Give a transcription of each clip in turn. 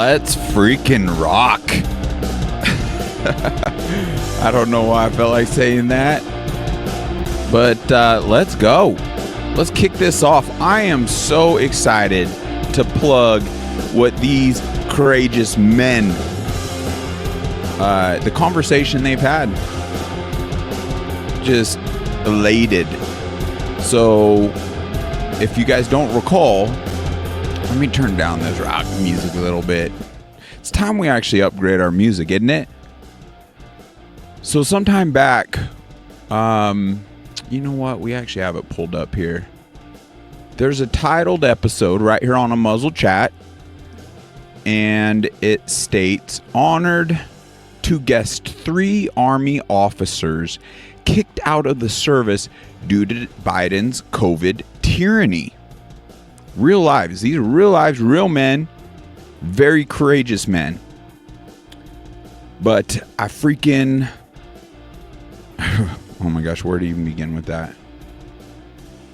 Let's freaking rock. I don't know why I felt like saying that, but let's go. Let's kick this off. I am so excited to plug what these courageous men, the conversation they've had. Just elated. So if you guys don't recall, let me turn down this rock music a little bit. It's time we actually upgrade our music, isn't it? So sometime back, you know what? We actually have it pulled up here. There's a titled episode right here on UNMUZZLED chat, and it states, honored to guest 3 Army officers kicked out of the service due to Biden's COVID tyranny. Real lives. These are real lives, real men, very courageous men. But I freaking... oh my gosh, where to even begin with that?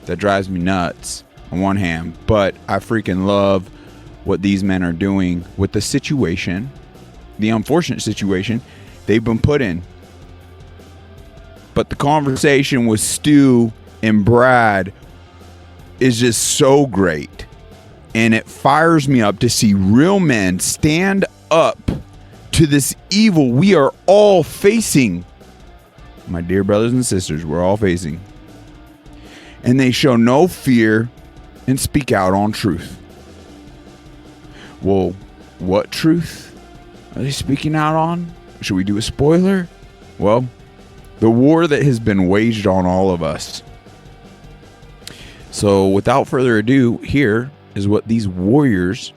That drives me nuts on one hand, but I freaking love what these men are doing with the situation, the unfortunate situation they've been put in. But the conversation with Stu and Brad is just so great, and it fires me up to see real men stand up to this evil we are all facing. My dear brothers and sisters, we're all facing. And they show no fear and speak out on truth. Well, what truth are they speaking out on? Should we do a spoiler? Well, the war that has been waged on all of us. So without further ado, here is what these warriors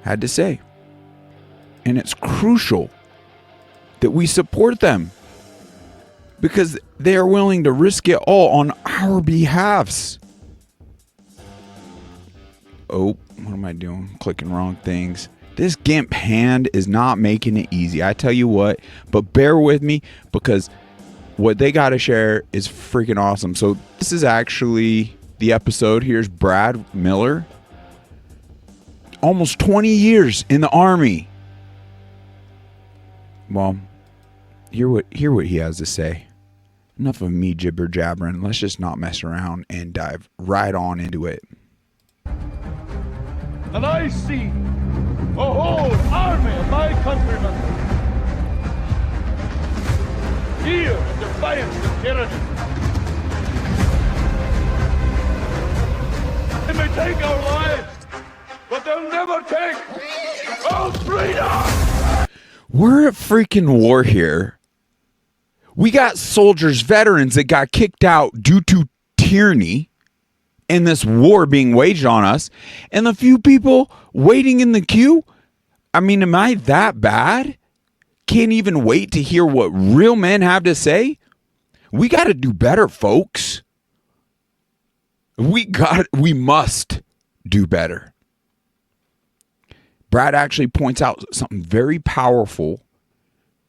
had to say. And it's crucial that we support them, because they are willing to risk it all on our behalves. Oh, what am I doing? Clicking wrong things. This GIMP hand is not making it easy. I tell you what, but bear with me, because what they got to share is freaking awesome. So this is actually the episode. Here's Brad Miller. Almost 20 years in the Army. Well, hear what he has to say. Enough of me jibber jabbering. Let's just not mess around and dive right on into it. And I see a whole army of my countrymen here in defiance of tyranny. They may take our lives, but they'll never take our freedom! We're at freaking war here. We got soldiers, veterans that got kicked out due to tyranny and this war being waged on us. And the few people waiting in the queue, I mean, am I that bad? Can't even wait to hear what real men have to say? We got to do better, folks. We must do better. Brad actually points out something very powerful,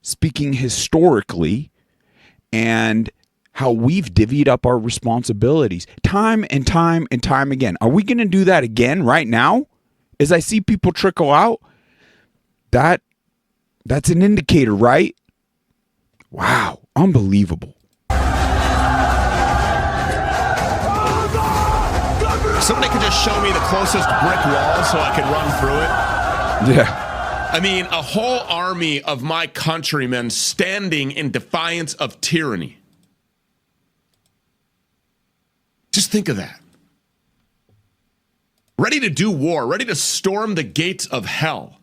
speaking historically, and how we've divvied up our responsibilities time and time and time again. Are we going to do that again right now? As I see people trickle out, that's an indicator, right? Wow, unbelievable. Somebody could just show me the closest brick wall so I could run through it. Yeah. I mean, a whole army of my countrymen standing in defiance of tyranny. Just think of that. Ready to do war, ready to storm the gates of hell.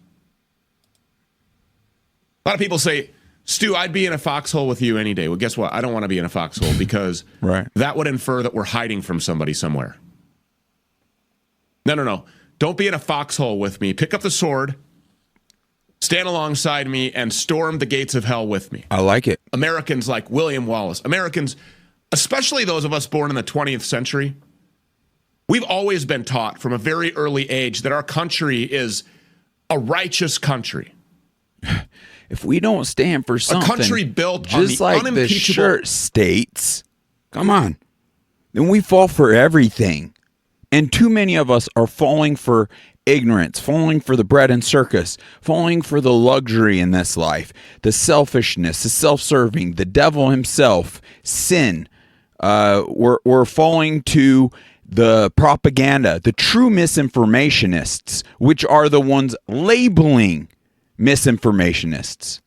A lot of people say, Stu, I'd be in a foxhole with you any day. Well, guess what? I don't want to be in a foxhole because that would infer that we're hiding from somebody somewhere. No. Don't be in a foxhole with me. Pick up the sword, stand alongside me, and storm the gates of hell with me. I like it. Americans like William Wallace, Americans, especially those of us born in the 20th century, we've always been taught from a very early age that our country is a righteous country. If we don't stand for something, a country built just on the like the unimpeachable shirt states, come on, then we fall for everything. And too many of us are falling for ignorance, falling for the bread and circus, falling for the luxury in this life, the selfishness, the self-serving, the devil himself, sin. We're falling to the propaganda, the true misinformationists, which are the ones labeling misinformationists.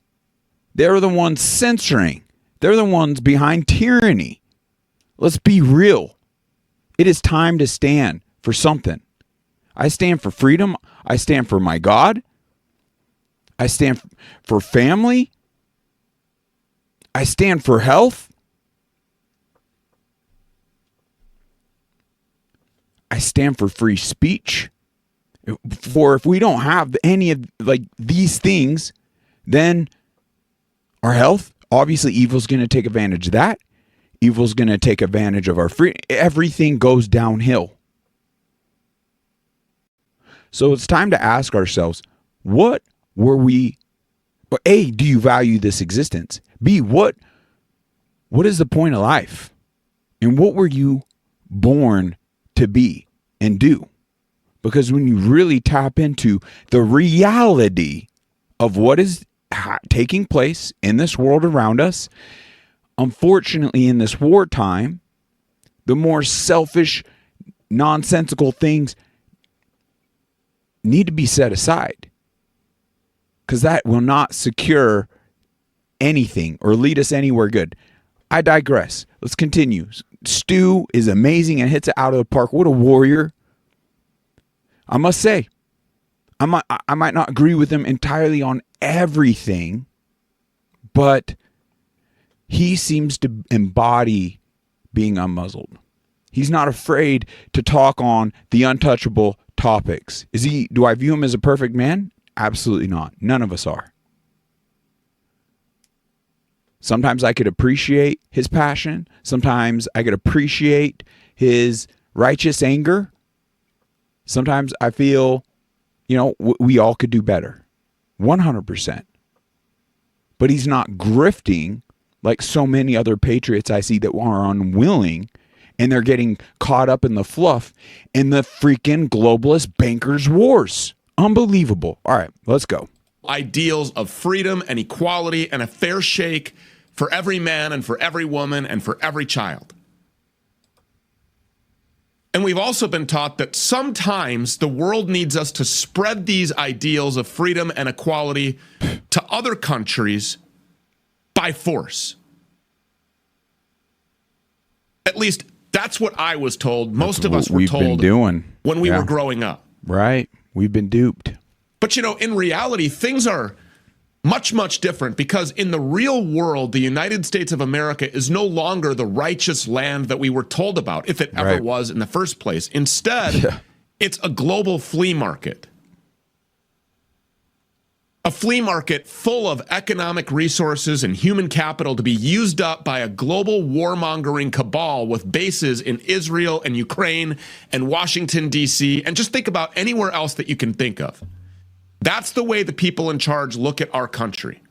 They're the ones censoring. They're the ones behind tyranny. Let's be real. It is time to stand for something. I stand for freedom. I stand for my God. I stand for family. I stand for health. I stand for free speech. For if we don't have any of these things, then our health, obviously evil's going to take advantage of that. Evil's going to take advantage of our free. Everything goes downhill. So it's time to ask ourselves, what were we? A, do you value this existence? B, what is the point of life? And what were you born to be and do? Because when you really tap into the reality of what is taking place in this world around us, unfortunately in this wartime, the more selfish, nonsensical things need to be set aside, because that will not secure anything or lead us anywhere good. I digress. Let's continue. Stu is amazing and hits it out of the park. What a warrior. I must say, I might not agree with him entirely on everything, but he seems to embody being unmuzzled. He's not afraid to talk on the untouchable topics. Do I view him as a perfect man? Absolutely not. None of us are. Sometimes I could appreciate his passion. Sometimes I could appreciate his righteous anger. Sometimes I feel, we all could do better. 100%. But he's not grifting like so many other patriots I see that are unwilling, and they're getting caught up in the fluff in the freaking globalist bankers wars. Unbelievable. All right, let's go. Ideals of freedom and equality and a fair shake for every man and for every woman and for every child. And we've also been taught that sometimes the world needs us to spread these ideals of freedom and equality to other countries by force. At least that's what I was told. Most of us were told when we were growing up. Right. We've been duped. But, in reality, things are much, much different, because in the real world, the United States of America is no longer the righteous land that we were told about, if it ever was in the first place. Instead, it's a global flea market. A flea market full of economic resources and human capital to be used up by a global warmongering cabal with bases in Israel and Ukraine and Washington, D.C., and just think about anywhere else that you can think of. That's the way the people in charge look at our country.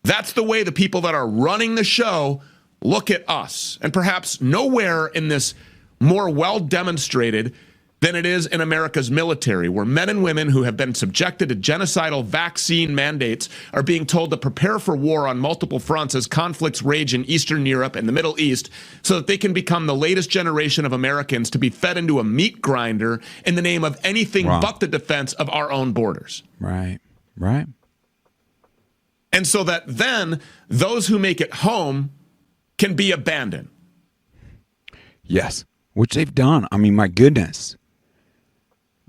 That's the way the people that are running the show look at us. And perhaps nowhere in this more well demonstrated than it is in America's military, where men and women who have been subjected to genocidal vaccine mandates are being told to prepare for war on multiple fronts as conflicts rage in Eastern Europe and the Middle East, so that they can become the latest generation of Americans to be fed into a meat grinder in the name of anything but the defense of our own borders. Right. And so that then those who make it home can be abandoned. Yes, which they've done. I mean, my goodness.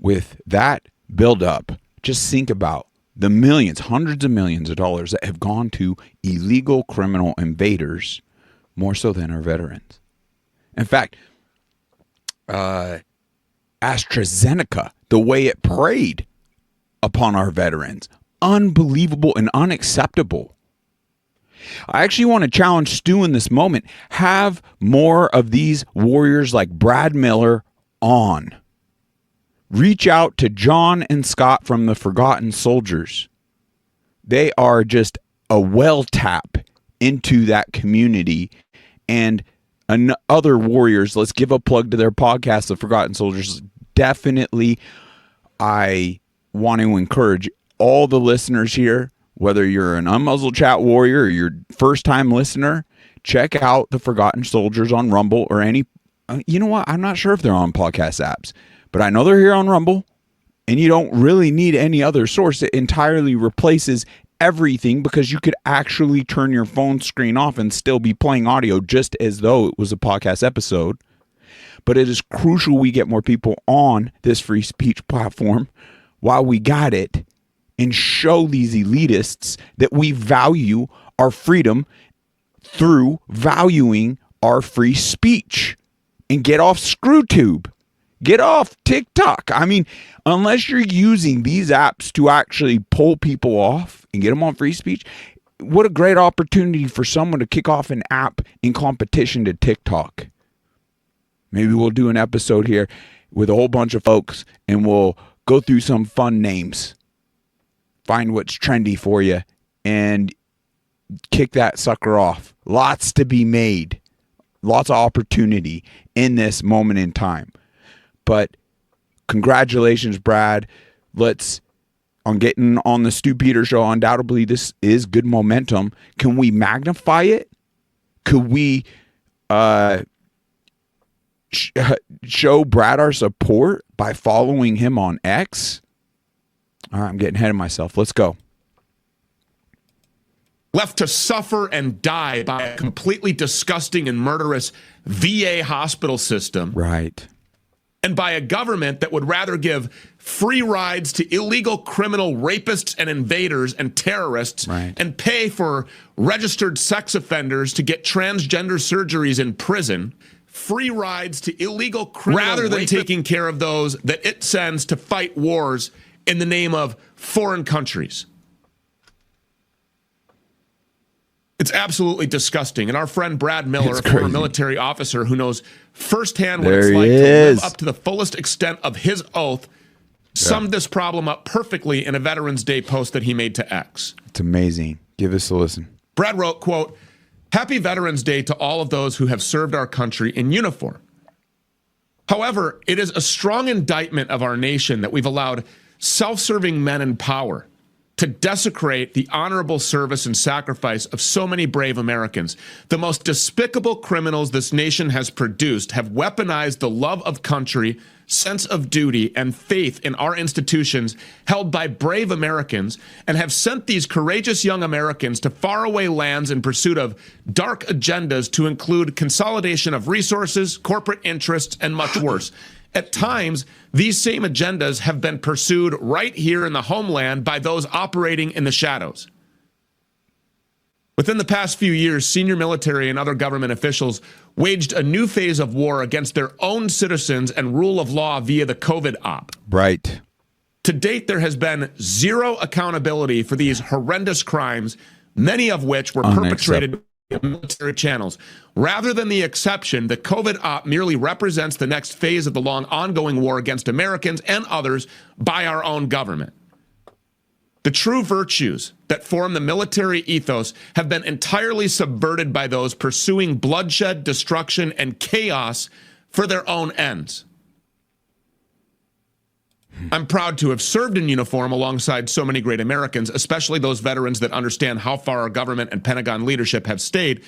With that buildup, just think about the millions, hundreds of millions of dollars that have gone to illegal criminal invaders, more so than our veterans. In fact, AstraZeneca, the way it preyed upon our veterans, unbelievable and unacceptable. I actually want to challenge Stu in this moment. Have more of these warriors like Brad Miller on. Reach out to John and Scott from the Forgotten Soldiers. They are just a well tap into that community. And other warriors, let's give a plug to their podcast, The Forgotten Soldiers. definitely, I want to encourage all the listeners here, whether you're an Unmuzzled Chat warrior or you're first-time listener, check out the Forgotten Soldiers on Rumble or any. You know what? I'm not sure if they're on podcast apps, but I know they're here on Rumble, and you don't really need any other source. It entirely replaces everything because you could actually turn your phone screen off and still be playing audio just as though it was a podcast episode. But it is crucial we get more people on this free speech platform while we got it, and show these elitists that we value our freedom through valuing our free speech. And get off ScrewTube. Get off TikTok. I mean, unless you're using these apps to actually pull people off and get them on free speech, what a great opportunity for someone to kick off an app in competition to TikTok. Maybe we'll do an episode here with a whole bunch of folks and we'll go through some fun names. Find what's trendy for you and kick that sucker off. Lots to be made. Lots of opportunity in this moment in time. But congratulations, Brad. On getting on the Stu Peters show. Undoubtedly, this is good momentum. Can we magnify it? Could we show Brad our support by following him on X? All right, I'm getting ahead of myself. Let's go. Left to suffer and die by a completely disgusting and murderous VA hospital system. Right. And by a government that would rather give free rides to illegal criminal rapists and invaders and terrorists, right, and pay for registered sex offenders to get transgender surgeries in prison. Free rides to illegal criminal rather than taking care of those that it sends to fight wars in the name of foreign countries. It's absolutely disgusting. And our friend Brad Miller, a former military officer who knows firsthand what it's like to live up to the fullest extent of his oath, summed this problem up perfectly in a Veterans Day post that he made to X. It's amazing. Give us a listen. Brad wrote, quote, "Happy Veterans Day to all of those who have served our country in uniform. However, it is a strong indictment of our nation that we've allowed self-serving men in power to desecrate the honorable service and sacrifice of so many brave Americans. The most despicable criminals this nation has produced have weaponized the love of country, sense of duty, and faith in our institutions held by brave Americans, and have sent these courageous young Americans to faraway lands in pursuit of dark agendas to include consolidation of resources, corporate interests, and much worse. At times, these same agendas have been pursued right here in the homeland by those operating in the shadows. Within the past few years, senior military and other government officials waged a new phase of war against their own citizens and rule of law via the COVID op. Right. To date, there has been zero accountability for these horrendous crimes, many of which were perpetrated in military channels. Rather than the exception, the COVID op merely represents the next phase of the long ongoing war against Americans and others by our own government. The true virtues that form the military ethos have been entirely subverted by those pursuing bloodshed, destruction, and chaos for their own ends. I'm proud to have served in uniform alongside so many great Americans, especially those veterans that understand how far our government and Pentagon leadership have stayed.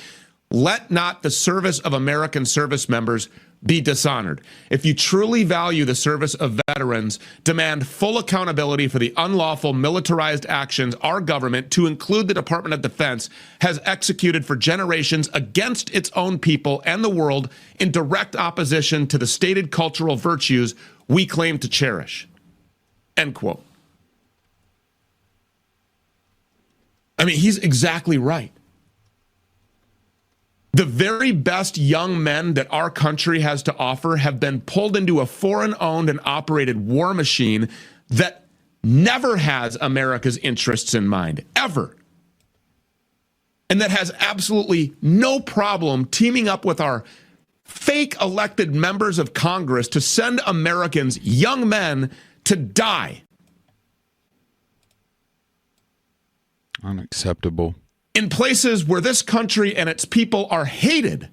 Let not the service of American service members be dishonored. If you truly value the service of veterans, demand full accountability for the unlawful militarized actions our government, to include the Department of Defense, has executed for generations against its own people and the world in direct opposition to the stated cultural virtues we claim to cherish." End quote. I mean, he's exactly right. The very best young men that our country has to offer have been pulled into a foreign-owned and operated war machine that never has America's interests in mind, ever. And that has absolutely no problem teaming up with our fake elected members of Congress to send Americans, young men, to die. Unacceptable. In places where this country and its people are hated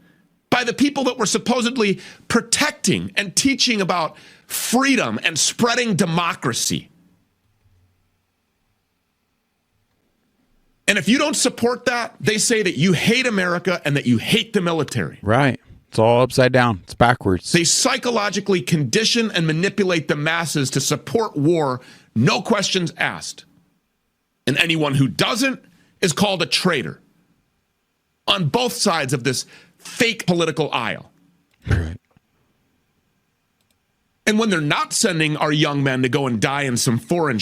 by the people that were supposedly protecting and teaching about freedom and spreading democracy. And if you don't support that, they say that you hate America and that you hate the military. Right. It's all upside down. It's backwards. They psychologically condition and manipulate the masses to support war, no questions asked. And anyone who doesn't is called a traitor on both sides of this fake political aisle. Right. And when they're not sending our young men to go and die in some foreign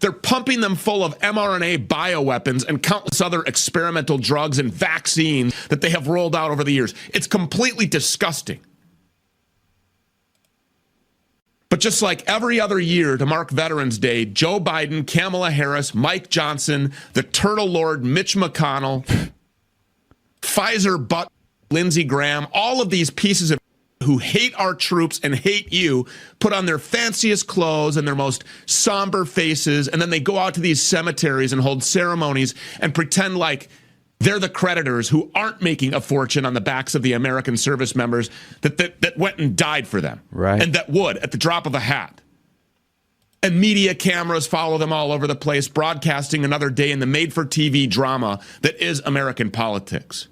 they're pumping them full of mRNA bioweapons and countless other experimental drugs and vaccines that they have rolled out over the years. It's completely disgusting. But just like every other year to mark Veterans Day, Joe Biden, Kamala Harris, Mike Johnson, the Turtle Lord Mitch McConnell, Pfizer butt Lindsey Graham, all of these pieces of who hate our troops and hate you, put on their fanciest clothes and their most somber faces, and then they go out to these cemeteries and hold ceremonies and pretend like they're the creditors who aren't making a fortune on the backs of the American service members that went and died for them. Right. And that would at the drop of a hat. And media cameras follow them all over the place, broadcasting another day in the made-for-TV drama that is American politics.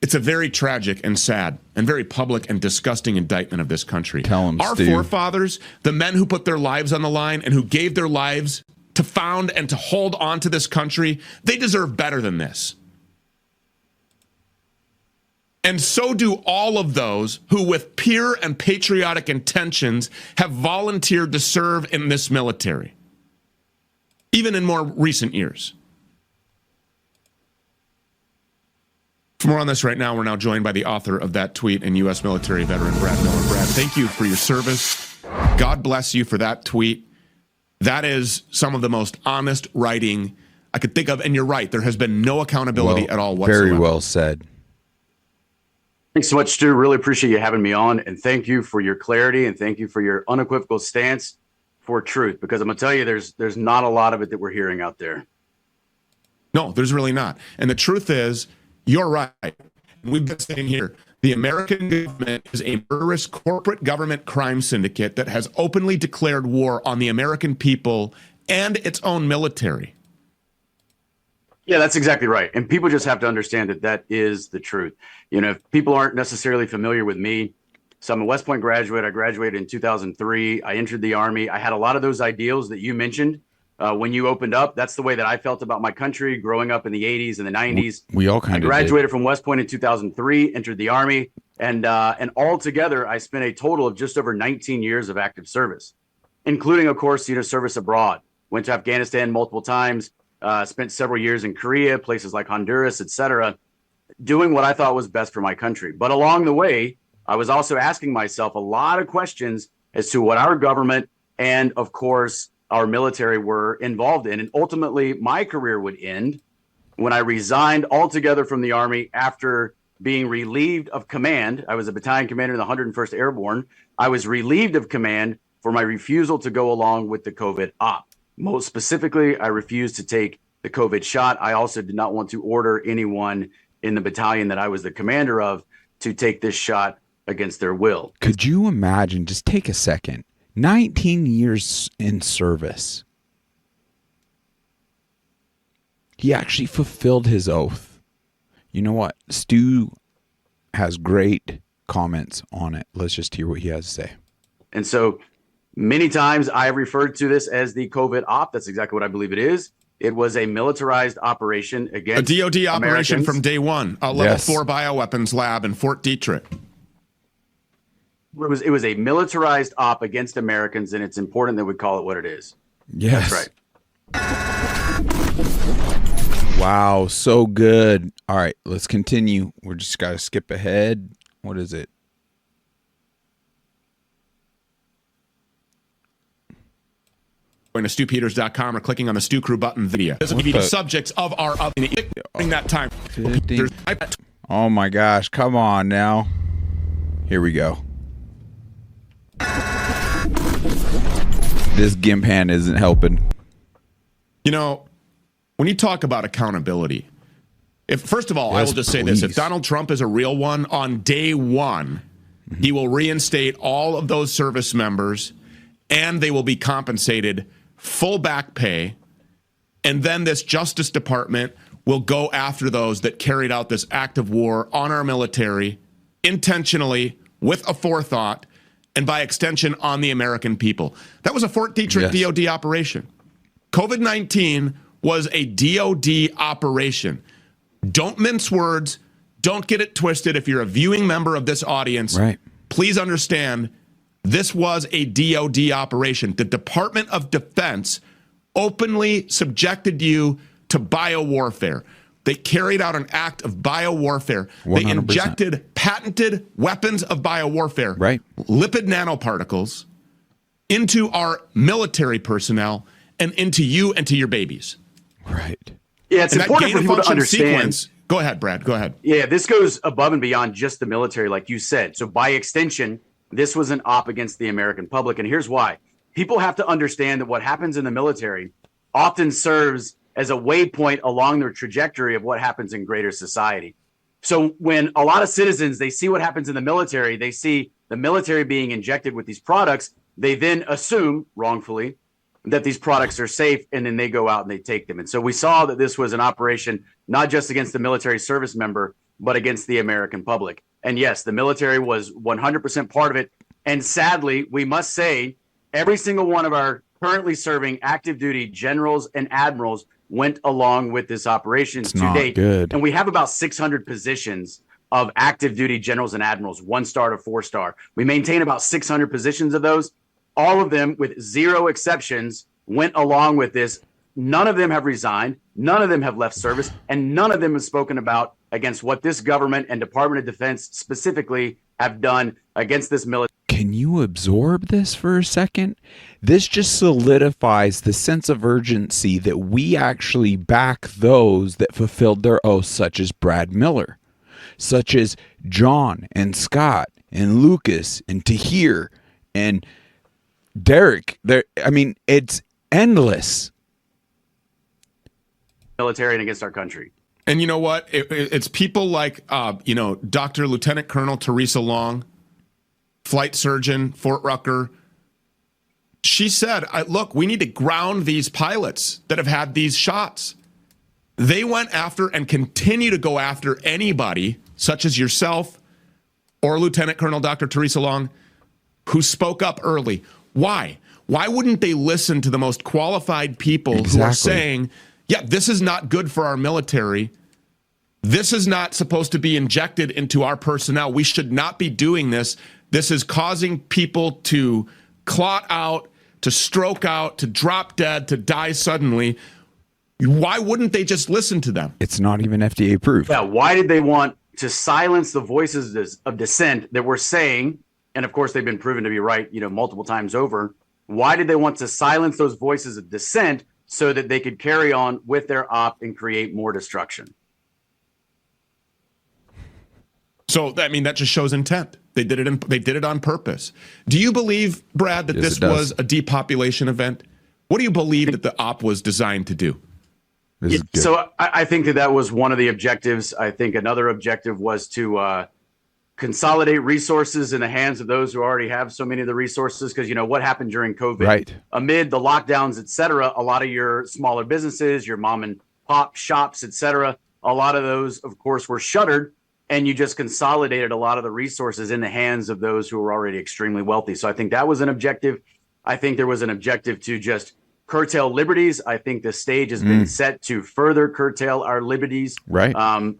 It's a very tragic and sad and very public and disgusting indictment of this country. Tell 'em, our Stu. forefathers, the men who put their lives on the line and who gave their lives to found and to hold on to this country, they deserve better than this. And so do all of those who, with pure and patriotic intentions, have volunteered to serve in this military, even in more recent years. For more on this right now, we're now joined by the author of that tweet and U.S. military veteran, Brad Miller. Brad, thank you for your service. God bless you for that tweet. That is some of the most honest writing I could think of. And you're right, there has been no accountability at all whatsoever. Very well said. Thanks so much, Stu. Really appreciate you having me on. And thank you for your clarity and thank you for your unequivocal stance for truth. Because I'm going to tell you, there's not a lot of it that we're hearing out there. No, there's really not. And the truth is, you're right. We've been saying here, the American government is a murderous corporate government crime syndicate that has openly declared war on the American people and its own military. Yeah, that's exactly right. And people just have to understand that that is the truth. You know, if people aren't necessarily familiar with me, so I'm a West Point graduate. I graduated in 2003. I entered the Army. I had a lot of those ideals that you mentioned. When you opened up, that's the way that I felt about my country growing up in the 80s and the 90s. We all kind of graduated from West Point in 2003, entered the Army, and all together, I spent a total of just over 19 years of active service, including, of course, service abroad. Went to Afghanistan multiple times, spent several years in Korea, places like Honduras, etc., doing what I thought was best for my country. But along the way, I was also asking myself a lot of questions as to what our government and, of course, our military were involved in. And ultimately, my career would end when I resigned altogether from the Army after being relieved of command. I was a battalion commander in the 101st Airborne. I was relieved of command for my refusal to go along with the COVID op. Most specifically, I refused to take the COVID shot. I also did not want to order anyone in the battalion that I was the commander of to take this shot against their will. Could you imagine? Just take a second. 19 years in service. He actually fulfilled his oath. You know what? Stu has great comments on it. Let's just hear what he has to say. And so many times I have referred to this as the COVID op. That's exactly what I believe it is. It was a militarized operation against a DOD operation Americans. from day one, a level 4 bioweapons lab in Fort Detrick. It was a militarized op against Americans, and it's important that we call it what it is. Yes. That's right. Wow, so good. All right, let's continue. We're just got to skip ahead. What is it? Going to StuPeters.com or clicking on the Stu Crew button video. This will be the subjects of our during that time. Oh my gosh, come on now. Here we go. This gimp hand isn't helping. You know, when you talk about accountability, First of all, I Yes, will just say this. If please. Donald Trump is a real one, on day one, he will reinstate all of those service members, and they will be compensated full back pay. And then this Justice Department will go after those that carried out this act of war on our military intentionally, with a forethought, and by extension on the American people. That was a Fort Detrick Yes. DOD operation. COVID-19 was a DOD operation. Don't mince words. Don't get it twisted. If you're a viewing member of this audience, Right. please understand this was a DOD operation. The Department of Defense openly subjected you to biowarfare. They carried out an act of biowarfare. 100%. They injected patented weapons of biowarfare, Right. lipid nanoparticles, into our military personnel and into you and to your babies. Right. Yeah, it's And that important for people to gain-of-function understand. sequence. Go ahead, Brad. Go ahead. Yeah, this goes above and beyond just the military, like you said. So by extension, this was an op against the American public. And here's why. People have to understand that what happens in the military often serves as a waypoint along their trajectory of what happens in greater society. So when a lot of citizens, they see what happens in the military, they see the military being injected with these products, they then assume, wrongfully, that these products are safe, and then they go out and they take them. And so we saw that this was an operation not just against the military service member, but against the American public. And yes, the military was 100% part of it. And sadly, we must say every single one of our currently serving active duty generals and admirals went along with this operation to not date. good. And we have about 600 positions of active duty generals and admirals, 1-star to 4-star. We maintain about 600 positions of those. All of them, with zero exceptions, went along with this. None of them have resigned. None of them have left service. And none of them have spoken about against what this government and Department of Defense specifically have done against this military. Can you absorb this for a second? This just solidifies the sense of urgency that we actually back those that fulfilled their oaths, such as Brad Miller, such as John and Scott and Lucas and Tahir and Derek. I mean, it's endless. Military and against our country. And you know what? It's people like, Dr. Lieutenant Colonel Teresa Long, flight surgeon, Fort Rucker. She said, look, we need to ground these pilots that have had these shots. They went after and continue to go after anybody, such as yourself or Lieutenant Colonel Dr. Teresa Long, who spoke up early. Why? Why wouldn't they listen to the most qualified people who are saying, yeah, this is not good for our military. This is not supposed to be injected into our personnel. We should not be doing this. This is causing people to clot out, to stroke out, to drop dead, to die suddenly. Why wouldn't they just listen to them? It's not even FDA approved. Yeah, why did they want to silence the voices of dissent that were saying, and of course they've been proven to be right, multiple times over. Why did they want to silence those voices of dissent so that they could carry on with their op and create more destruction? So, I mean, that just shows intent. They did it on purpose. Do you believe, Brad, that Yes, this was a depopulation event? What do you believe that the op was designed to do? This is good. So I think that was one of the objectives. I think another objective was to consolidate resources in the hands of those who already have so many of the resources. Because, what happened during COVID? Right. Amid the lockdowns, et cetera, a lot of your smaller businesses, your mom and pop shops, et cetera, a lot of those, of course, were shuttered. And you just consolidated a lot of the resources in the hands of those who were already extremely wealthy. So I think that was an objective. I think there was an objective to just curtail liberties. I think the stage has been set to further curtail our liberties, Right.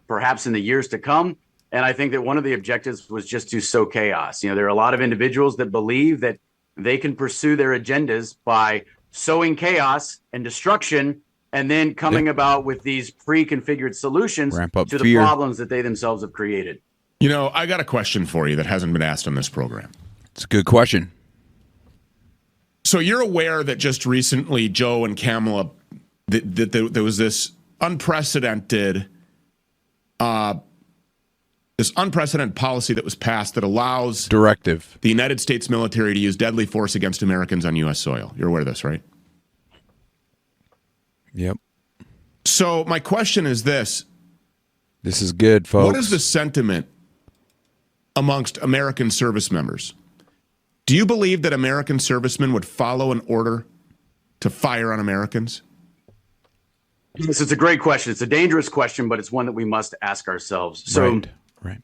Perhaps in the years to come. And I think that one of the objectives was just to sow chaos. There are a lot of individuals that believe that they can pursue their agendas by sowing chaos and destruction, and then coming about with these pre-configured solutions Ramp up to the fear. problems that they themselves have created. I got a question for you that hasn't been asked on this program. It's a good question. So you're aware that just recently, Joe and Kamala, that there was this unprecedented policy that was passed that allows Directive. the United States military to use deadly force against Americans on U.S. soil. You're aware of this, right? Yep. So my question is this. This is good, folks. What is the sentiment amongst American service members? Do you believe that American servicemen would follow an order to fire on Americans? Yes, it's a great question. It's a dangerous question, but it's one that we must ask ourselves. So right.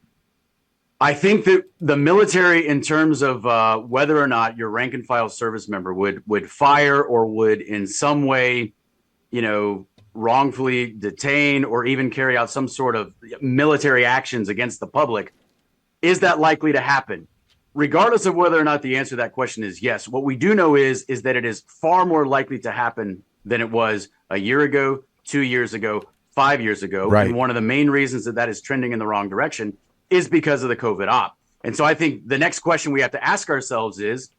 I think that the military, in terms of whether or not your rank and file service member would fire or would in some way, wrongfully detain or even carry out some sort of military actions against the public, is that likely to happen? Regardless of whether or not the answer to that question is yes, what we do know is that it is far more likely to happen than it was a year ago, 2 years ago, 5 years ago. Right. And one of the main reasons that is trending in the wrong direction is because of the COVID op. And so I think the next question we have to ask ourselves is,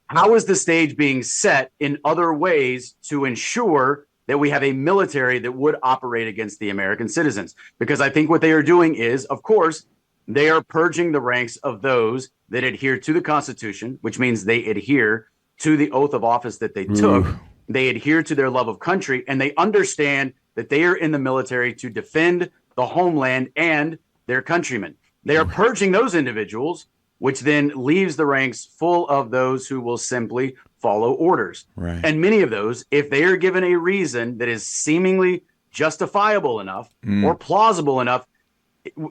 how is the stage being set in other ways to ensure that we have a military that would operate against the American citizens? Because I think what they are doing is, of course, they are purging the ranks of those that adhere to the Constitution, which means they adhere to the oath of office that they took. They adhere to their love of country, and they understand that they are in the military to defend the homeland and their countrymen. They are purging those individuals, which then leaves the ranks full of those who will simply follow orders. Right. And many of those, if they are given a reason that is seemingly justifiable enough or plausible enough,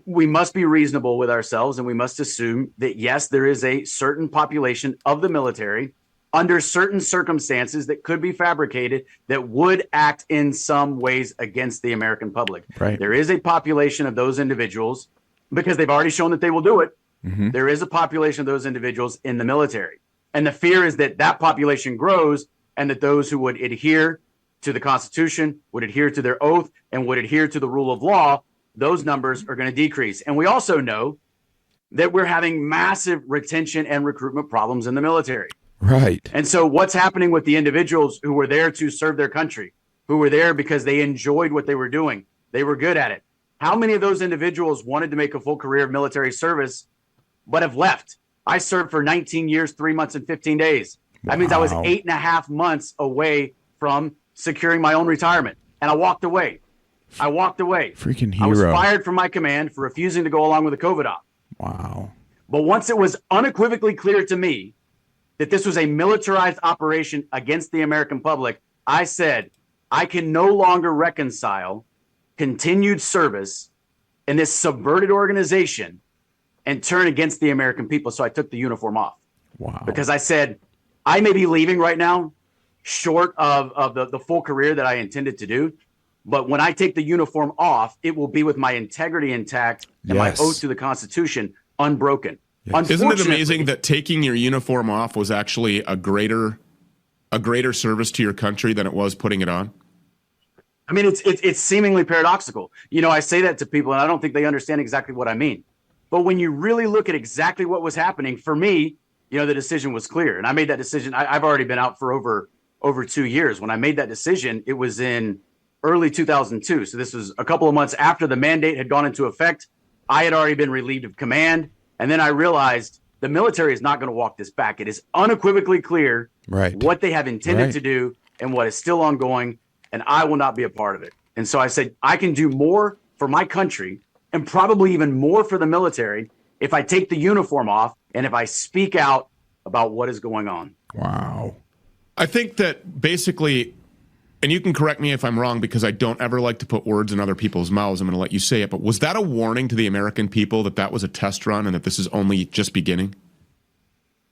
we must be reasonable with ourselves, and we must assume that, yes, there is a certain population of the military under certain circumstances that could be fabricated that would act in some ways against the American public. Right. There is a population of those individuals, because they've already shown that they will do it. There is a population of those individuals in the military. And the fear is that that population grows, and that those who would adhere to the Constitution, would adhere to their oath, and would adhere to the rule of law, those numbers are going to decrease. And we also know that we're having massive retention and recruitment problems in the military. Right. And so what's happening with the individuals who were there to serve their country, who were there because they enjoyed what they were doing, they were good at it? How many of those individuals wanted to make a full career of military service but have left? I served for 19 years, 3 months, and 15 days. That means I was 8.5 months away from securing my own retirement. And I walked away. Freaking hero. I was fired from my command for refusing to go along with the COVID op. Wow. But once it was unequivocally clear to me that this was a militarized operation against the American public, I said, I can no longer reconcile continued service in this subverted organization and turn against the American people. So I took the uniform off. Wow. Because I said, I may be leaving right now short of the full career that I intended to do. But when I take the uniform off, it will be with my integrity intact and my oath to the Constitution unbroken. Yes. Isn't it amazing that taking your uniform off was actually a greater service to your country than it was putting it on? I mean, it's seemingly paradoxical. I say that to people, and I don't think they understand exactly what I mean. But when you really look at exactly what was happening, for me, the decision was clear. And I made that decision. I've already been out for over 2 years. When I made that decision, it was in early 2002. So this was a couple of months after the mandate had gone into effect. I had already been relieved of command. And then I realized the military is not going to walk this back. It is unequivocally clear what they have intended to do and what is still ongoing. And I will not be a part of it. And so I said, I can do more for my country and probably even more for the military if I take the uniform off and if I speak out about what is going on. Wow. I think that basically, and you can correct me if I'm wrong because I don't ever like to put words in other people's mouths. I'm going to let you say it. But was that a warning to the American people that was a test run and that this is only just beginning?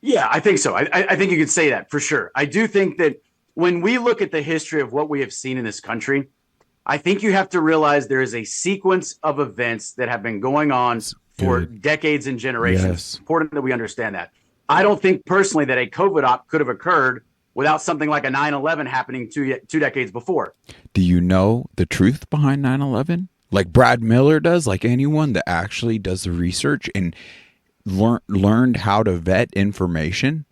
Yeah, I think so. I think you could say that for sure. I do think that when we look at the history of what we have seen in this country, I think you have to realize there is a sequence of events that have been going on for decades and generations. Yes. It's important that we understand that. I don't think personally that a COVID op could have occurred without something like a 9/11 happening two decades before. Do you know the truth behind 9/11? Like Brad Miller does, like anyone that actually does the research and learned how to vet information.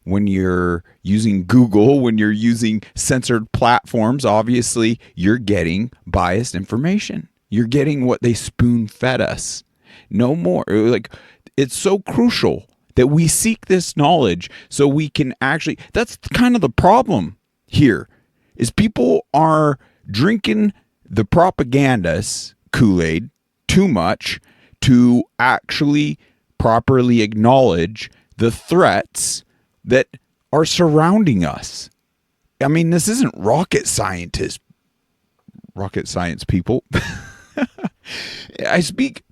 When you're using Google, when you're using censored platforms, obviously you're getting biased information. You're getting what they spoon fed us. No more. Like, it's so crucial that we seek this knowledge so we can actually, that's kind of the problem here, is people are drinking the propaganda's Kool-Aid, too much to actually properly acknowledge the threats that are surrounding us. I mean, this isn't rocket science, people. I speak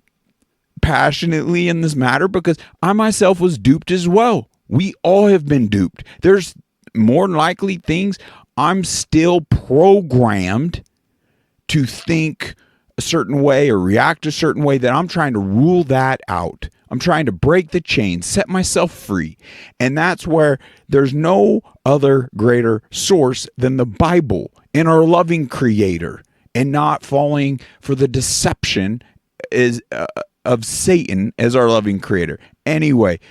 passionately in this matter because I myself was duped as well. We all have been duped. There's more than likely things I'm still programmed to think a certain way or react a certain way that I'm trying to rule that out. I'm trying to break the chain, set myself free. And that's where there's no other greater source than the Bible and our loving Creator, and not falling for the deception of Satan as our loving Creator. Anyway,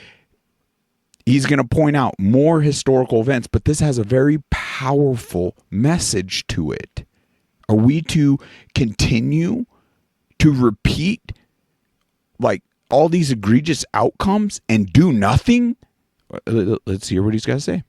he's going to point out more historical events, but this has a very powerful message to it. Are we to continue to repeat like all these egregious outcomes and do nothing? Let's hear what he's got to say.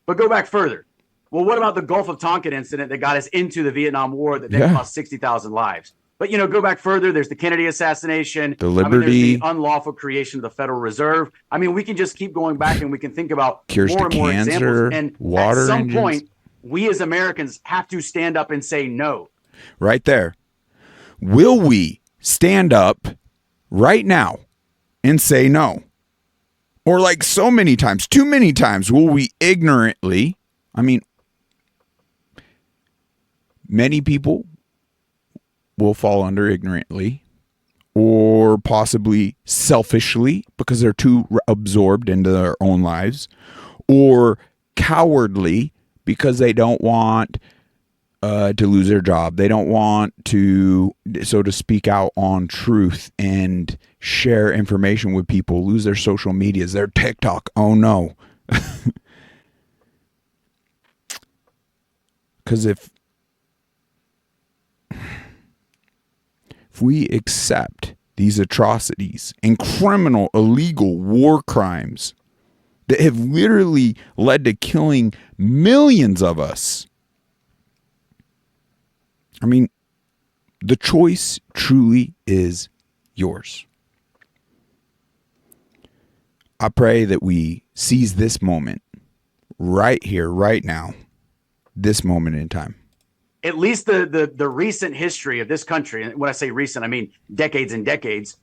But go back further. Well, what about the Gulf of Tonkin incident that got us into the Vietnam War that then cost 60,000 lives? But, go back further. There's the Kennedy assassination. The Liberty. There's the unlawful creation of the Federal Reserve. We can just keep going back and we can think about Cures more to and more cancer, examples. And water at some engines. point, we as Americans have to stand up and say no. Right there. Will we stand up right now and say no? Or like so many times, too many times, will we ignorantly, many people will fall under ignorantly or possibly selfishly because they're too absorbed into their own lives, or cowardly because they don't want to lose their job. They don't want to, so to speak, out on truth and share information with people, lose their social medias, their TikTok. Oh no. Because if we accept these atrocities and criminal, illegal war crimes that have literally led to killing millions of us, the choice truly is yours. I pray that we seize this moment right here, right now, this moment in time. At least the recent history of this country, and when I say recent, I mean decades and decades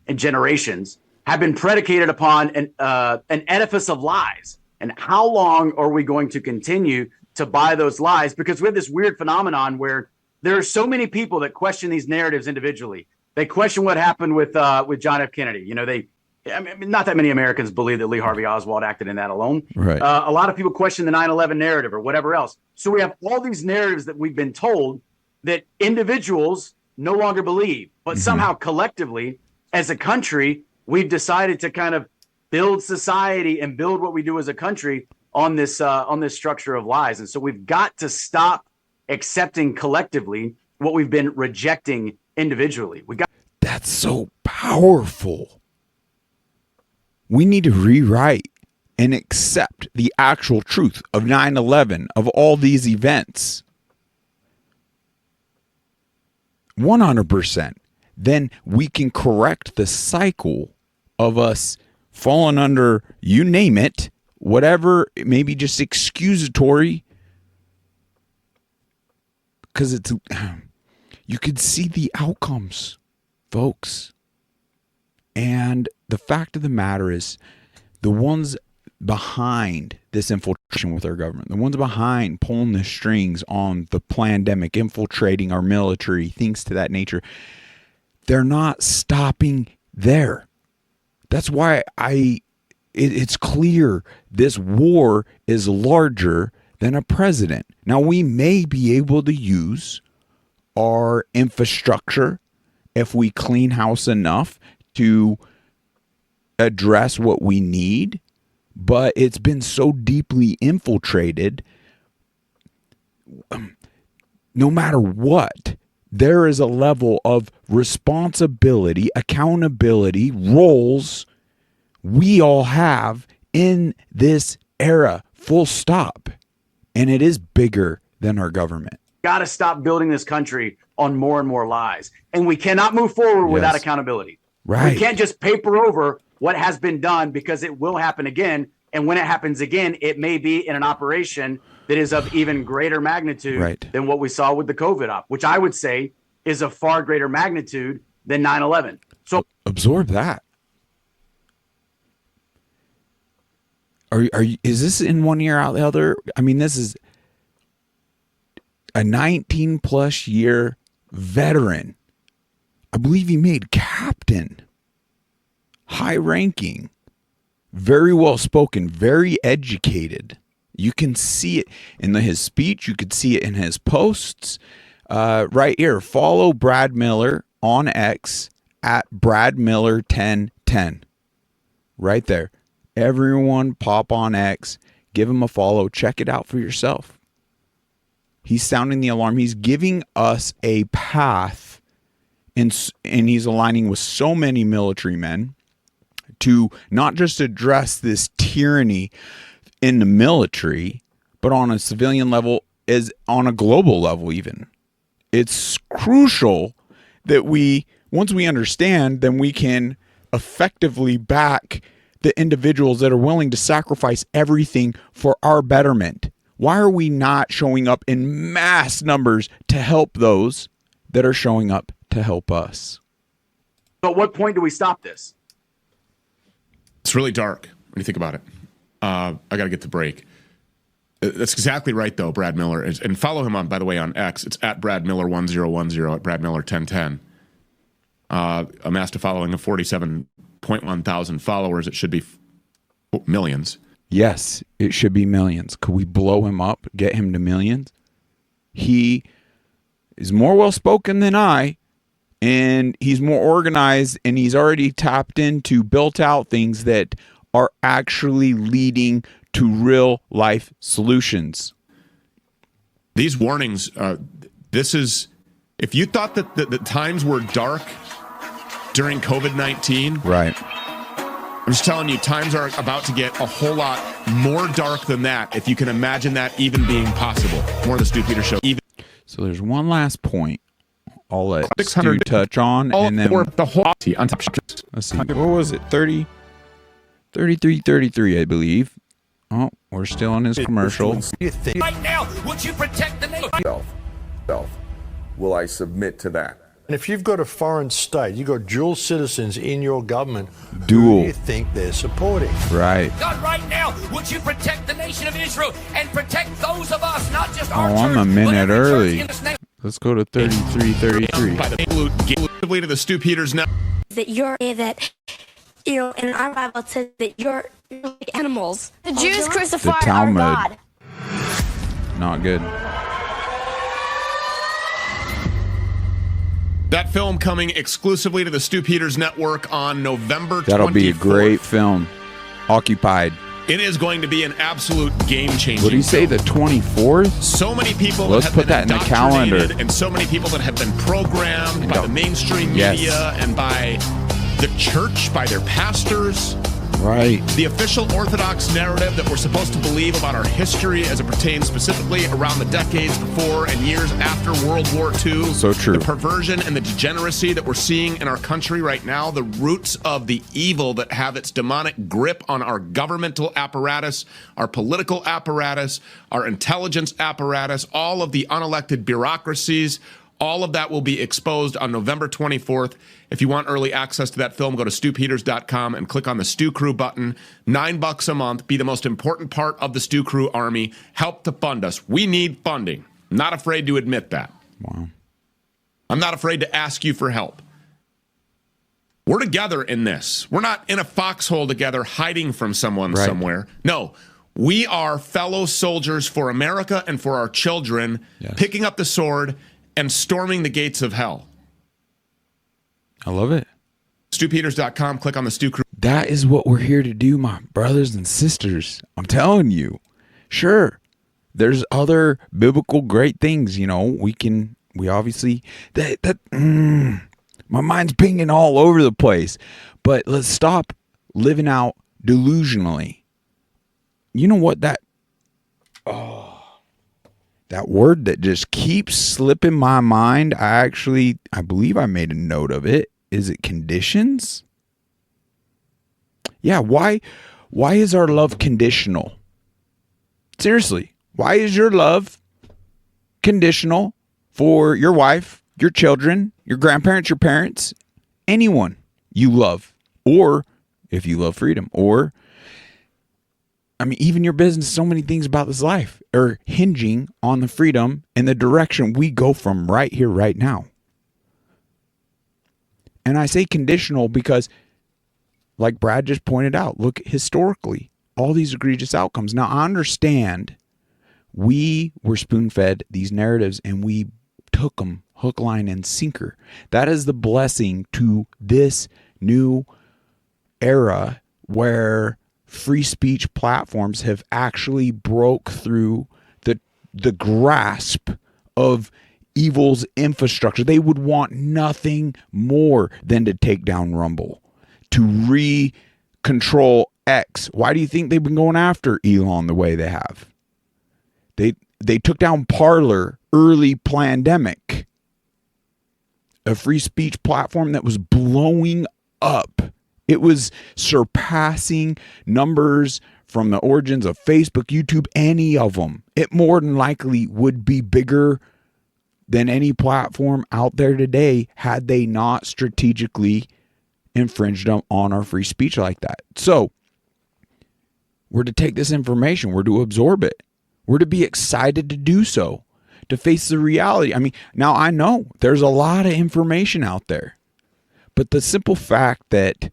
and generations, have been predicated upon an edifice of lies. And how long are we going to continue to buy those lies? Because we have this weird phenomenon where there are so many people that question these narratives individually. They question what happened with John F. Kennedy. Not that many Americans believe that Lee Harvey Oswald acted in that alone. Right. A lot of people question the 9/11 narrative or whatever else. So we have all these narratives that we've been told that individuals no longer believe, but somehow collectively, as a country, we've decided to kind of build society and build what we do as a country on this structure of lies. And so we've got to stop accepting collectively what we've been rejecting individually. That's so powerful. We need to rewrite and accept the actual truth of 9/11, of all these events. 100%. Then we can correct the cycle of us falling under, you name it, whatever, maybe just excusatory. Because you could see the outcomes, folks. And the fact of the matter is, the ones behind this infiltration with our government, the ones behind pulling the strings on the pandemic, infiltrating our military, things to that nature, they're not stopping there. That's why it's clear this war is larger than a president. Now, we may be able to use our infrastructure if we clean house enough to address what we need, but it's been so deeply infiltrated. No matter what, there is a level of responsibility, accountability, roles we all have in this era, full stop. And it is bigger than our government. got to stop building this country on more and more lies. And we cannot move forward without accountability. Right. We can't just paper over what has been done, because it will happen again. And when it happens again, it may be in an operation that is of even greater magnitude than what we saw with the COVID op, which I would say is of far greater magnitude than 9/11. So absorb that. Is this in one ear out the other? I mean, this is a 19 plus year veteran. I believe he made captain, high ranking, very well spoken, very educated. You can see it in his speech. You could see it in his posts. Right here, follow Brad Miller on X at Brad Miller 1010. Right there. Everyone pop on X, give him a follow, check it out for yourself. He's sounding the alarm. He's giving us a path, and he's aligning with so many military men to not just address this tyranny in the military, but on a civilian level, is on a global level even. It's crucial that once we understand, then we can effectively back the individuals that are willing to sacrifice everything for our betterment. Why are we not showing up in mass numbers to help those that are showing up to help us? But what point do we stop this? It's really dark when you think about it. I got to get to break. That's exactly right, though, Brad Miller. And follow him on, by the way, on X. It's at Brad Miller 1010, at Brad Miller 1010. Amassed a following of 47.1 thousand followers. It should be millions. Yes, it should be millions. Could we blow him up, get him to millions? He is more well-spoken than I, and he's more organized, and he's already tapped into built-out things that are actually leading to real-life solutions. These warnings, this is, if you thought that the times were dark during COVID-19, right? I'm just telling you, times are about to get a whole lot more dark than that, if you can imagine that even being possible. More of the Stu Peters Show. So there's one last point I'll let Stu touch on, and then the whole on top. Let's see, what was it? 33, I believe. Oh, we're still on his commercial. Right now, would you protect the nation? Will I submit to that? And if you've got a foreign state, you've got dual citizens in your government, dual, who do you think they're supporting? Right. God, right now, would you protect the nation of Israel and protect those of us, not just our church, I'm a minute early. Let's go to 33. By the exclusively to the Stu Peters now. That in our Bible it says that you're like animals. The Jews crucified our God. Not good. That film coming exclusively to the Stu Peters Network on November 24th. That'll be a great film. Occupied. It is going to be an absolute game-changing What do you say, the 24th? So many people Let's have put been that in the calendar. And so many people that have been programmed by the mainstream media and by the church, by their pastors. Right. The official Orthodox narrative that we're supposed to believe about our history as it pertains specifically around the decades before and years after World War II. So true. The perversion and the degeneracy that we're seeing in our country right now, the roots of the evil that have its demonic grip on our governmental apparatus, our political apparatus, our intelligence apparatus, all of the unelected bureaucracies. All of that will be exposed on November 24th. If you want early access to that film, go to StuPeters.com and click on the Stu Crew button. $9 a month. Be the most important part of the Stu Crew army. Help to fund us. We need funding. I'm not afraid to admit that. Wow. I'm not afraid to ask you for help. We're together in this. We're not in a foxhole together hiding from someone somewhere. No. We are fellow soldiers for America and for our children, picking up the sword and storming the gates of hell. I love it. StuPeters.com, click on the Stu Crew. That is what we're here to do, my brothers and sisters. I'm telling you. Sure, there's other biblical great things, we obviously, my mind's pinging all over the place. But let's stop living out delusionally. You know what? That that word that just keeps slipping my mind. I believe I made a note of it. Is it conditions? Yeah, why is our love conditional? Seriously, why is your love conditional for your wife, your children, your grandparents, your parents, anyone you love? Or if you love freedom, or even your business, so many things about this life are hinging on the freedom and the direction we go from right here, right now. And I say conditional because, like Brad just pointed out, look historically, all these egregious outcomes. Now, I understand we were spoon-fed these narratives and we took them hook, line, and sinker. That is the blessing to this new era where free speech platforms have actually broke through the grasp of evil's infrastructure. They would want nothing more than to take down Rumble, to control X. Why do you think they've been going after Elon the way they have? They took down Parler early pandemic, a free speech platform that was blowing up. It was surpassing numbers from the origins of Facebook, YouTube, any of them. It more than likely would be bigger than any platform out there today had they not strategically infringed on our free speech like that. So we're to take this information, we're to absorb it, we're to be excited to do so, to face the reality. Now I know there's a lot of information out there, but the simple fact that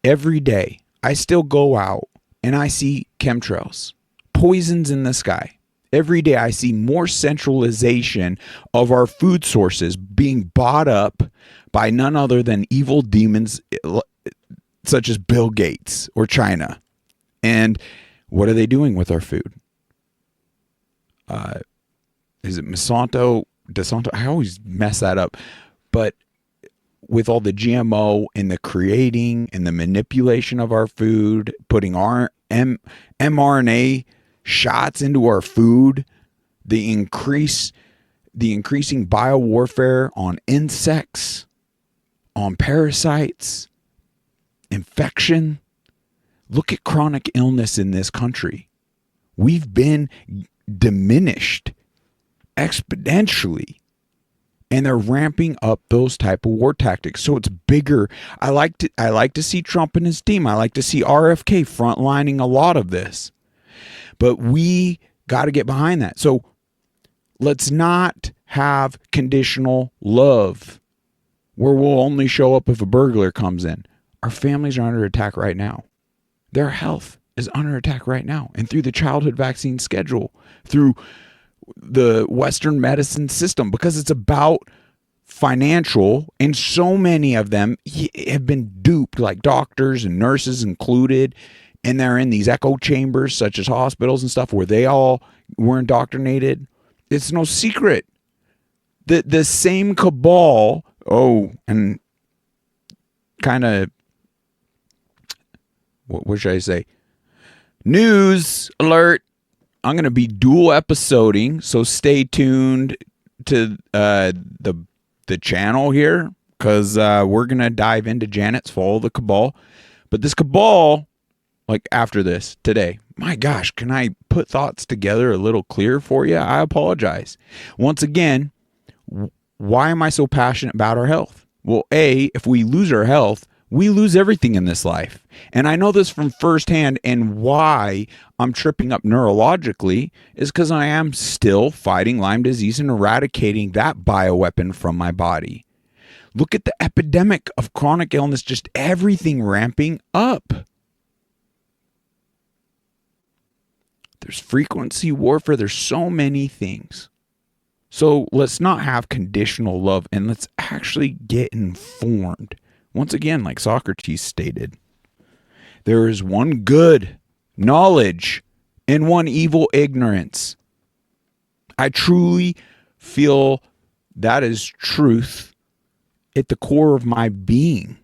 every day I still go out and I see chemtrails, poisons in the sky. Every day I see more centralization of our food sources being bought up by none other than evil demons such as Bill Gates or China. And what are they doing with our food? Is it DeSanto? I always mess that up. But with all the GMO and the creating and the manipulation of our food, putting our mRNA shots into our food, the increasing biowarfare on insects, on parasites, infection. Look at chronic illness in this country. We've been diminished exponentially. And they're ramping up those type of war tactics. So it's bigger. I like to see Trump and his team. I like to see RFK frontlining a lot of this. But we got to get behind that. So let's not have conditional love where we'll only show up if a burglar comes in. Our families are under attack right now. Their health is under attack right now. And through the childhood vaccine schedule, through the Western medicine system, because it's about financial, and so many of them have been duped, like doctors and nurses included, and they're in these echo chambers such as hospitals and stuff where they all were indoctrinated. It's no secret that the same cabal, and kind of, what should I say? News alert. I'm going to be dual episoding, so stay tuned to the channel here, because we're going to dive into Janet's Fall of the Cabal. But this cabal, like after this, today, my gosh, can I put thoughts together a little clearer for you? I apologize. Once again, why am I so passionate about our health? Well, if we lose our health, we lose everything in this life. And I know this from firsthand, and why I'm tripping up neurologically is because I am still fighting Lyme disease and eradicating that bioweapon from my body. Look at the epidemic of chronic illness, just everything ramping up. There's frequency warfare. There's so many things. So let's not have conditional love, and let's actually get informed. Once again, like Socrates stated, there is one good knowledge and one evil ignorance. I truly feel that is truth at the core of my being.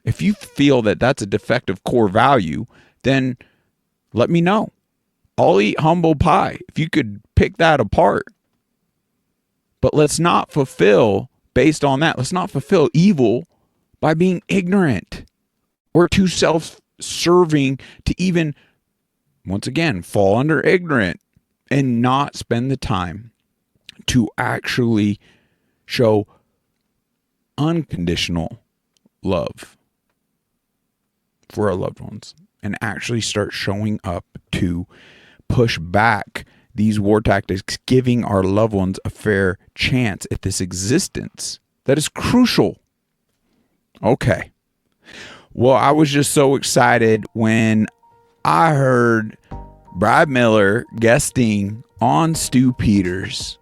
If you feel that that's a defective core value, then let me know. I'll eat humble pie if you could pick that apart. But let's not fulfill, based on that, let's not fulfill evil by being ignorant or too self-serving to even, once again, fall under ignorant and not spend the time to actually show unconditional love for our loved ones and actually start showing up to push back these war tactics, giving our loved ones a fair chance at this existence that is crucial. Okay. Well, I was just so excited when I heard Brad Miller guesting on Stu Peters.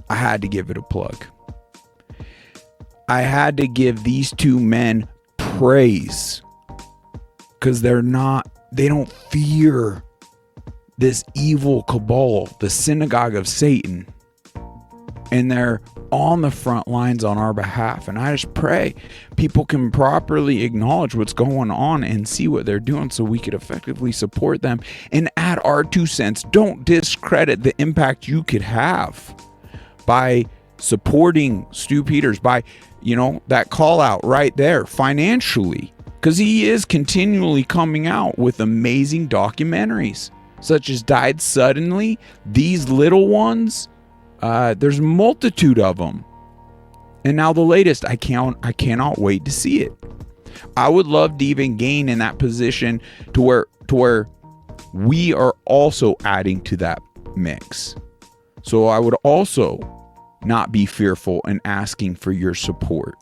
I had to give it a plug. I had to give these two men praise because they don't fear this evil cabal, the synagogue of Satan, and they're on the front lines on our behalf. And I just pray people can properly acknowledge what's going on and see what they're doing so we could effectively support them and add our 2 cents. Don't discredit the impact you could have by supporting Stu Peters, by, that call out right there financially, because he is continually coming out with amazing documentaries such as Died Suddenly, These Little Ones. There's a multitude of them. And now the latest, I cannot wait to see it. I would love to even gain in that position to where we are also adding to that mix. So I would also not be fearful in asking for your support.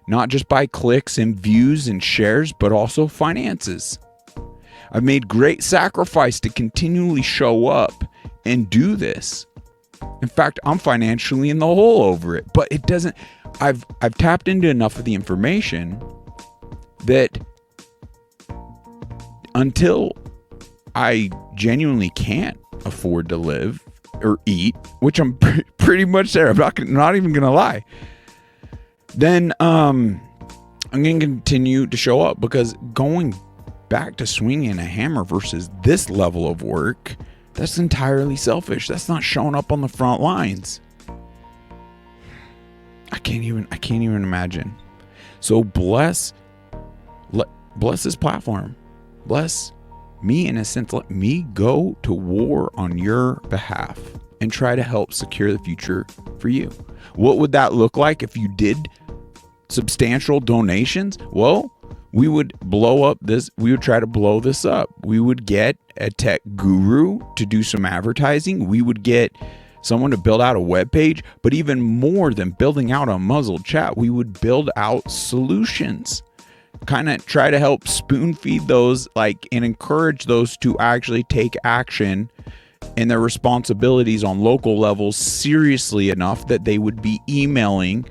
Not just by clicks and views and shares, but also finances. I've made great sacrifice to continually show up and do this. In fact, I'm financially in the hole over it, but it doesn't, I've tapped into enough of the information that until I genuinely can't afford to live or eat, which I'm pretty much there, I'm not even going to lie, then I'm going to continue to show up, because going back to swinging a hammer versus this level of work, that's entirely selfish. That's not showing up on the front lines. I can't even imagine. So bless this platform. Bless me, in a sense. Let me go to war on your behalf and try to help secure the future for you. What would that look like if you did substantial donations? Well, we would try to blow this up. We would get a tech guru to do some advertising. We would get someone to build out a web page, but even more than building out a muzzled chat, we would build out solutions. Kind of try to help spoon feed those, and encourage those to actually take action and their responsibilities on local levels seriously enough that they would be emailing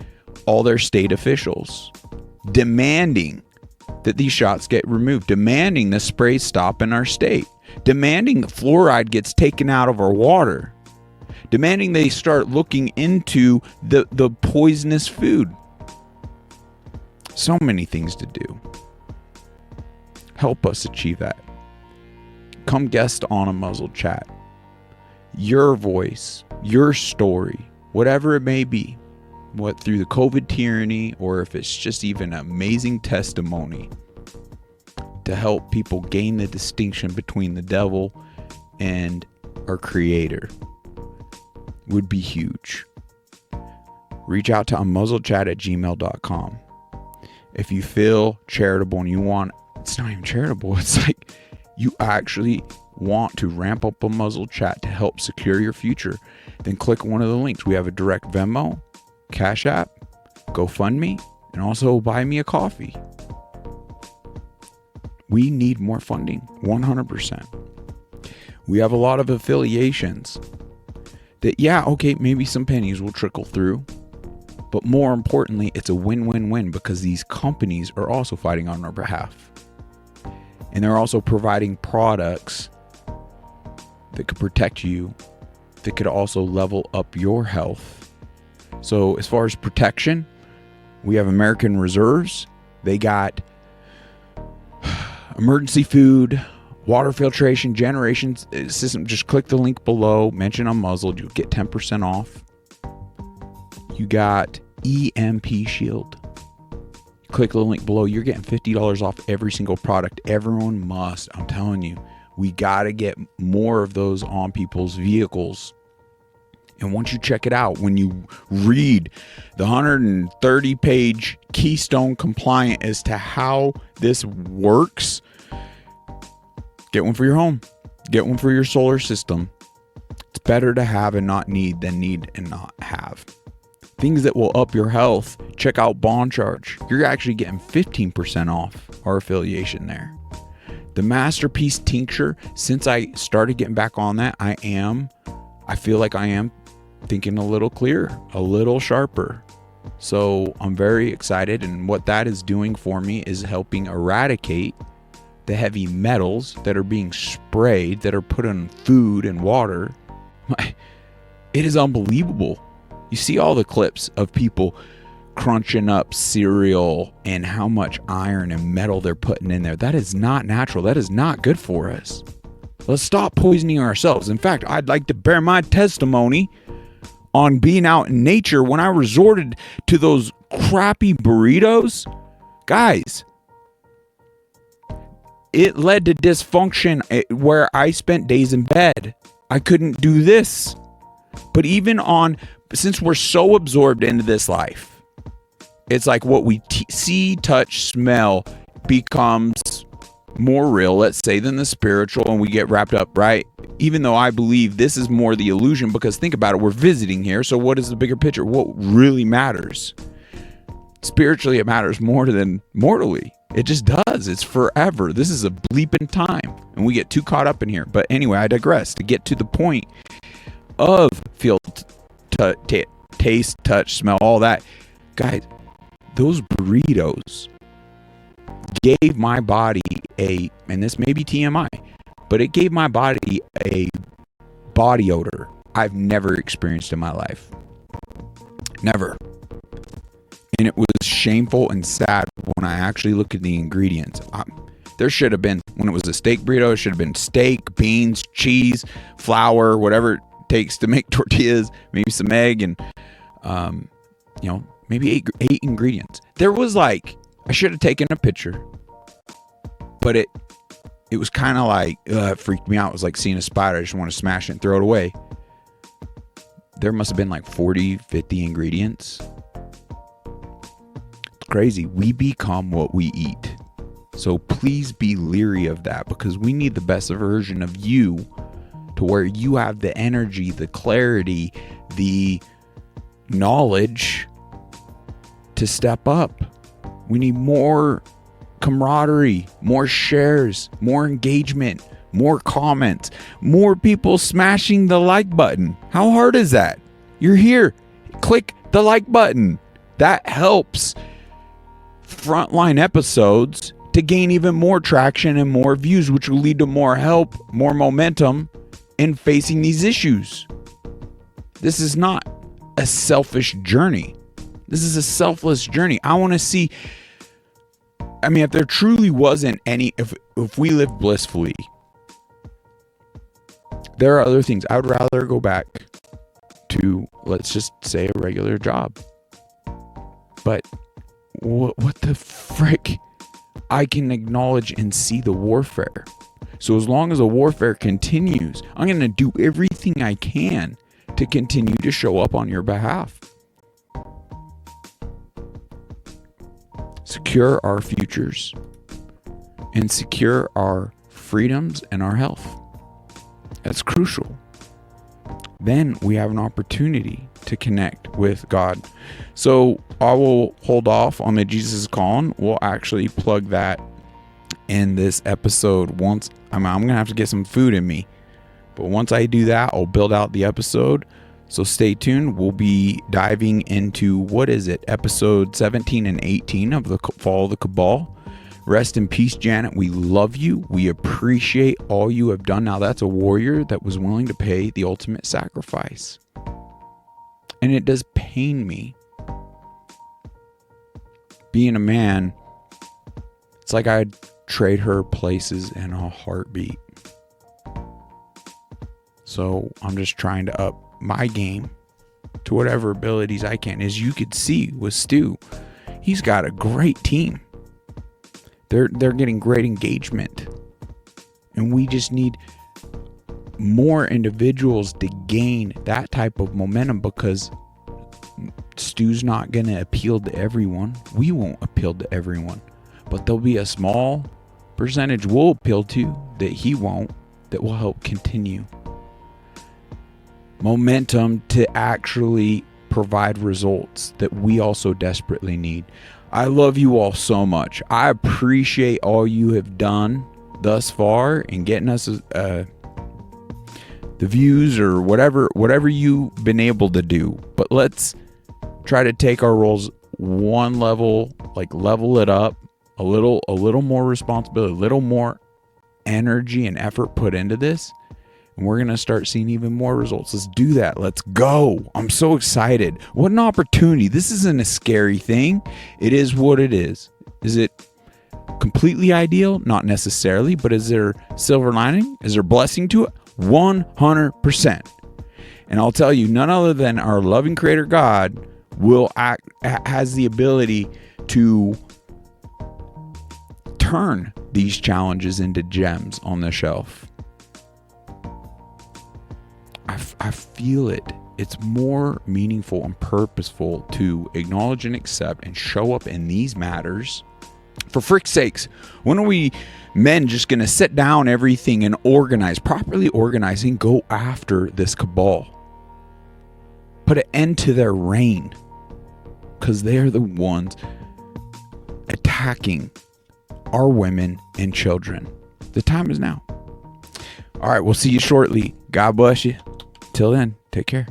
all their state officials, demanding that these shots get removed, demanding the spray stop in our state, demanding the fluoride gets taken out of our water, demanding they start looking into the poisonous food. So many things to do. Help us achieve that. Come guest on a muzzled chat. Your voice, your story, whatever it may be, what through the COVID tyranny, or if it's just even an amazing testimony to help people gain the distinction between the devil and our creator, would be huge. Reach out to unmuzzledchat@gmail.com. If you feel charitable and you want, it's not even charitable, it's like you actually want to ramp up a muzzled chat to help secure your future, then click one of the links. We have a direct Venmo, Cash App, GoFundMe, and also buy me a coffee. We need more funding, 100%. We have a lot of affiliations that, maybe some pennies will trickle through, but more importantly, it's a win-win-win, because these companies are also fighting on our behalf. And they're also providing products that could protect you, that could also level up your health. So as far as protection, we have American Reserves. They got emergency food, water filtration generation system. Just click the link below, mention Unmuzzled, you'll get 10% off. You got EMP Shield. Click the link below, you're getting $50 off every single product. Everyone must, I'm telling you, we got to get more of those on people's vehicles. And once you check it out, when you read the 130-page Keystone compliant as to how this works, get one for your home. Get one for your solar system. It's better to have and not need than need and not have. Things that will up your health, check out Bond Charge. You're actually getting 15% off our affiliation there. The Masterpiece Tincture, since I started getting back on that, I feel like I am thinking a little clearer, a little sharper. So I'm very excited, and what that is doing for me is helping eradicate the heavy metals that are being sprayed, that are put in food and water. It is unbelievable. You see all the clips of people crunching up cereal and how much iron and metal they're putting in there. That is not natural. That is not good for us. Let's stop poisoning ourselves. In fact, I'd like to bear my testimony on being out in nature when I resorted to those crappy burritos. Guys, it led to dysfunction where I spent days in bed. I couldn't do this. But even since we're so absorbed into this life, it's like what we see, touch, smell becomes more real, let's say, than the spiritual, and we get wrapped up, right? Even though I believe this is more the illusion, because think about it, we're visiting here. So what is the bigger picture? What really matters? Spiritually, it matters more than mortally. It just does. It's forever. This is a bleep in time, and we get too caught up in here. But anyway, I digress. To get to the point of feel, taste, touch, smell, all that. Guys, those burritos gave my body and this may be TMI, but it gave my body a body odor I've never experienced in my life. Never. And it was shameful and sad when I actually look at the ingredients. There should have been, when it was a steak burrito, it should have been steak, beans, cheese, flour, whatever it takes to make tortillas, maybe some egg, and maybe eight ingredients. There was I should have taken a picture, but it was kind of it freaked me out. It was like seeing a spider. I just want to smash it and throw it away. There must have been 40, 50 ingredients. It's crazy. We become what we eat. So please be leery of that, because we need the best version of you, to where you have the energy, the clarity, the knowledge to step up. We need more camaraderie, more shares, more engagement, more comments, more people smashing the like button. How hard is that? You're here. Click the like button. That helps frontline episodes to gain even more traction and more views, which will lead to more help, more momentum in facing these issues. This is not a selfish journey. This is a selfless journey. I want to see, if there truly wasn't any, if we lived blissfully, there are other things. I would rather go back to, let's just say, a regular job. But what the frick? I can acknowledge and see the warfare. So as long as the warfare continues, I'm going to do everything I can to continue to show up on your behalf. Secure our futures and secure our freedoms and our health. That's crucial. Then we have an opportunity to connect with God. So I will hold off on the Jesus is Calling. We'll actually plug that in this episode once. I'm going to have to get some food in me. But once I do that, I'll build out the episode. So stay tuned. We'll be diving into, episode 17 and 18 of the Fall of the Cabal. Rest in peace, Janet. We love you. We appreciate all you have done. Now, that's a warrior that was willing to pay the ultimate sacrifice. And it does pain me. Being a man, it's like I trade her places in a heartbeat. So I'm just trying to up my game to whatever abilities I can. As you could see with Stu, he's got a great team. They're getting great engagement. And we just need more individuals to gain that type of momentum, because Stu's not going to appeal to everyone. We won't appeal to everyone. But there'll be a small percentage we'll appeal to that he won't, that will help continue momentum to actually provide results that we also desperately need. I love you all so much. I appreciate all you have done thus far in getting us the views or whatever you've been able to do. But let's try to take our roles one level, like level it up a little more responsibility, a little more energy and effort put into this. And we're going to start seeing even more results. Let's do that. Let's go. I'm so excited. What an opportunity. This isn't a scary thing. It is what it is. Is it completely ideal? Not necessarily, but is there silver lining? Is there blessing to it? 100%. And I'll tell you, none other than our loving creator God has the ability to turn these challenges into gems on the shelf. I feel it. It's more meaningful and purposeful to acknowledge and accept and show up in these matters. For frick's sakes, when are we men just going to sit down everything and properly organize and go after this cabal? Put an end to their reign, because they're the ones attacking our women and children. The time is now. All right, we'll see you shortly. God bless you. Till then, take care.